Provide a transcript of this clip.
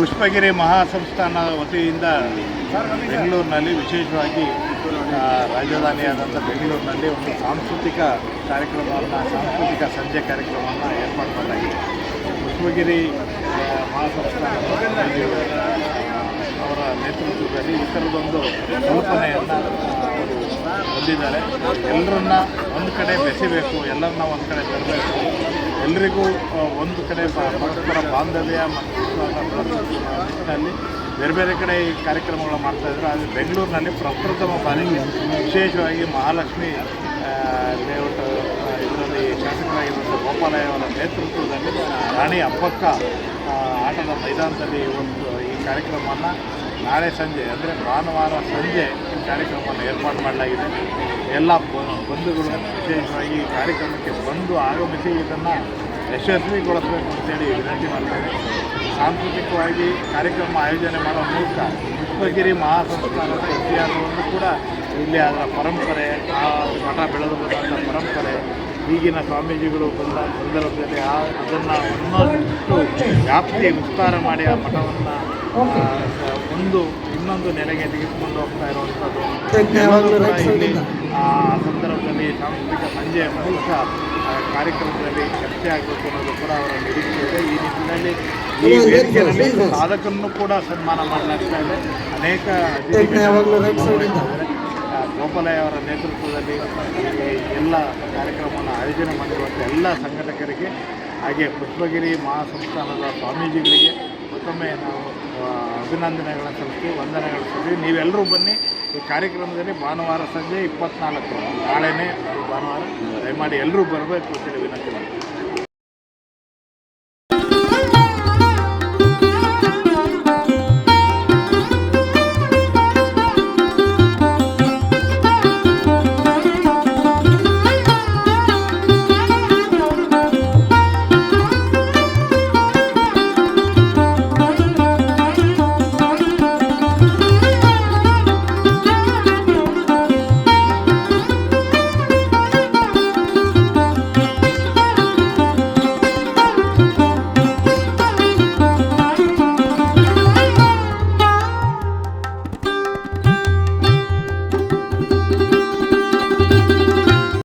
ಪುಷ್ಪಗಿರಿ ಮಹಾಸಂಸ್ಥಾನದ ವತಿಯಿಂದ ಬೆಂಗಳೂರಿನಲ್ಲಿ ವಿಶೇಷವಾಗಿ ರಾಜಧಾನಿಯಾದಂಥ ಬೆಂಗಳೂರಿನಲ್ಲಿ ಒಂದು ಸಾಂಸ್ಕೃತಿಕ ಸಂಜೆ ಕಾರ್ಯಕ್ರಮವನ್ನು ಏರ್ಪಾಡು ಮಾಡಲಾಗಿದೆ. ಪುಷ್ಪಗಿರಿ ಮಹಾಸಂಸ್ಥಾನದ ಅವರ ನೇತೃತ್ವದಲ್ಲಿ ಈ ಥರದೊಂದು ಕಲ್ಪನೆಯನ್ನು ಅವರು ಹೊಂದಿದ್ದಾರೆ. ಎಲ್ಲರನ್ನ ಒಂದು ಕಡೆ ಬೆಸೆಯಬೇಕು, ಎಲ್ಲರನ್ನ ಒಂದು ಕಡೆ ತರಬೇಕು, ಎಲ್ಲರಿಗೂ ಒಂದು ಕಡೆ ಪರಸ್ಪರ ಬಾಂಧವ್ಯ ಮತ್ತು ನಿಟ್ಟಿನಲ್ಲಿ ಬೇರೆ ಬೇರೆ ಕಡೆ ಈ ಕಾರ್ಯಕ್ರಮಗಳು ಮಾಡ್ತಾಯಿದ್ರು. ಆದರೆ ಬೆಂಗಳೂರಿನಲ್ಲಿ ಪ್ರಪ್ರಥಮ ಬಾರಿಗೆ ವಿಶೇಷವಾಗಿ ಮಹಾಲಕ್ಷ್ಮಿ ಲೇಔಟ್ ಇದರಲ್ಲಿ ಶಾಸಕರಾಗಿರುವಂಥ ಗೋಪಾಲಯ್ಯ ಅವರ ನೇತೃತ್ವದಲ್ಲಿ ರಾಣಿ ಅಬ್ಬಕ್ಕ ಆಟದ ಮೈದಾನದಲ್ಲಿ ಇವತ್ತು ಈ ಕಾರ್ಯಕ್ರಮವನ್ನು ನಾಳೆ ಸಂಜೆ ಅಂದರೆ ಭಾನುವಾರ ಸಂಜೆ ಈ ಕಾರ್ಯಕ್ರಮವನ್ನು ಏರ್ಪಾಡು ಮಾಡಲಾಗಿದೆ. ಎಲ್ಲ ಬಂಧುಗಳು ವಿಶೇಷವಾಗಿ ಈ ಕಾರ್ಯಕ್ರಮಕ್ಕೆ ಬಂದು ಆಗಮಿಸಿ ಇದನ್ನು ಯಶಸ್ವಿಗೊಳಿಸಬೇಕು ಅಂತೇಳಿ ವಿನಂತಿ ಮಾಡ್ತಾರೆ. ಸಾಂಸ್ಕೃತಿಕವಾಗಿ ಕಾರ್ಯಕ್ರಮ ಆಯೋಜನೆ ಮಾಡೋ ಮೂಲಕ ಪುಷ್ಪಗಿರಿ ಮಹಾಸಂಸ್ಥಾನದ ಇತಿಹಾಸವನ್ನು ಕೂಡ ಇಲ್ಲಿ ಅದರ ಪರಂಪರೆ, ಆ ಮಠ ಬೆಳೆದು ಬಂದಂಥ ಪರಂಪರೆ, ಈಗಿನ ಸ್ವಾಮೀಜಿಗಳು ಬಂದ ಸಂದರ್ಭದಲ್ಲಿ ಅದನ್ನು ಇನ್ನೊಂದು ವ್ಯಾಪ್ತಿ ವಿಸ್ತಾರ ಮಾಡಿ ಆ ಮಠವನ್ನು ಇನ್ನೊಂದು ನೆಲೆಗೆ ತೆಗೆದುಕೊಂಡು ಹೋಗ್ತಾ ಇರುವಂಥದ್ದು ಇಲ್ಲಿ ಆ ಸಂದರ್ಭದಲ್ಲಿ ಸಾಂಸ್ಕೃತಿಕ ಸಂಜೆಯ ಮೂಲಕ ಕಾರ್ಯಕ್ರಮದಲ್ಲಿ ಚರ್ಚೆ ಆಗಬೇಕು ಅನ್ನೋದು ಕೂಡ ಅವರ ನಿರೀಕ್ಷೆ ಇದೆ. ಈ ನಿಟ್ಟಿನಲ್ಲಿ ಈ ವೇದಿಕೆಯಲ್ಲಿ ಸಾಧಕರನ್ನು ಕೂಡ ಸನ್ಮಾನ ಮಾಡಲಾಗ್ತಾ ಇದೆ. ಅನೇಕ ಗೋಪಾಲಯ್ಯ ಅವರ ನೇತೃತ್ವದಲ್ಲಿ ಎಲ್ಲ ಕಾರ್ಯಕ್ರಮವನ್ನು ಆಯೋಜನೆ ಮಾಡಿರುವಂಥ ಎಲ್ಲ ಸಂಘಟಕರಿಗೆ ಹಾಗೆ ಪುಷ್ಪಗಿರಿ ಮಹಾಸಂಸ್ಥಾನದ ಸ್ವಾಮೀಜಿಗಳಿಗೆ ಮತ್ತೊಮ್ಮೆ ನಾವು ಅಭಿನಂದನೆಗಳನ್ನು ಸಲ್ಲಿಸ್ತೀವಿ, ವಂದನೆಗಳು ಸಲ್ಲಿಸ್ತೀವಿ. ನೀವೆಲ್ಲರೂ ಬನ್ನಿ ಈ ಕಾರ್ಯಕ್ರಮದಲ್ಲಿ ಭಾನುವಾರ ಸಂಜೆ 24 ನಾಳೆನೇ ಭಾನುವಾರ ದಯಮಾಡಿ ಎಲ್ಲರೂ ಬರಬೇಕು ಅಂತೇಳಿ ವಿನಂತಿ ಮಾಡ್ತೀವಿ.